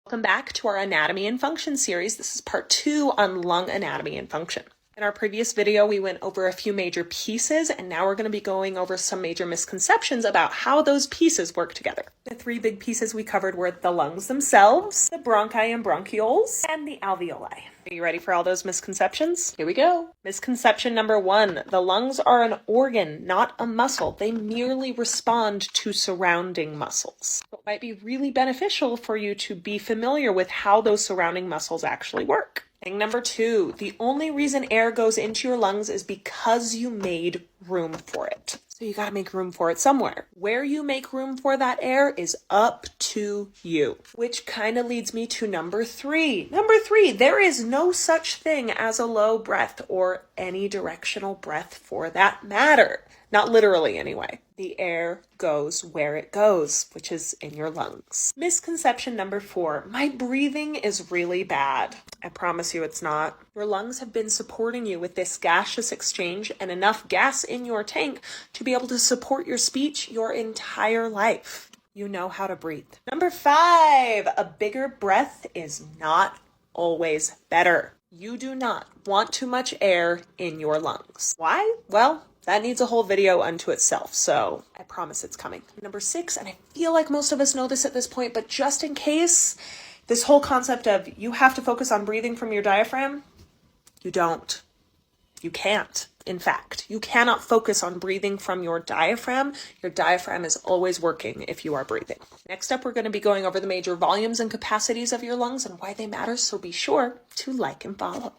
Welcome back to our anatomy and function series. This is part 2 on lung anatomy and function. In our previous video, we went over a few major pieces, and now we're going to be going over some major misconceptions about how those pieces work together. The 3 big pieces we covered were the lungs themselves, the bronchi and bronchioles, and the alveoli. Are you ready for all those misconceptions? Here we go. Misconception number 1, the lungs are an organ, not a muscle. They merely respond to surrounding muscles. It might be really beneficial for you to be familiar with how those surrounding muscles actually work. Thing number 2, the only reason air goes into your lungs is because you made room for it. So you gotta make room for it somewhere. Where you make room for that air is up to you. Which kind of leads me to number 3. Number 3, there is no such thing as a low breath or any directional breath for that matter. Not literally anyway. The air goes where it goes, which is in your lungs. Misconception number 4, my breathing is really bad. I promise you it's not. Your lungs have been supporting you with this gaseous exchange and enough gas in your tank to be able to support your speech your entire life. You know how to breathe. Number 5, a bigger breath is not always better. You do not want too much air in your lungs. Why? Well, that needs a whole video unto itself, so I promise it's coming. Number 6, and I feel like most of us know this at this point, but just in case, this whole concept of you have to focus on breathing from your diaphragm, you don't. You can't. In fact, you cannot focus on breathing from your diaphragm. Your diaphragm is always working if you are breathing. Next up, we're going to be going over the major volumes and capacities of your lungs and why they matter, so be sure to like and follow.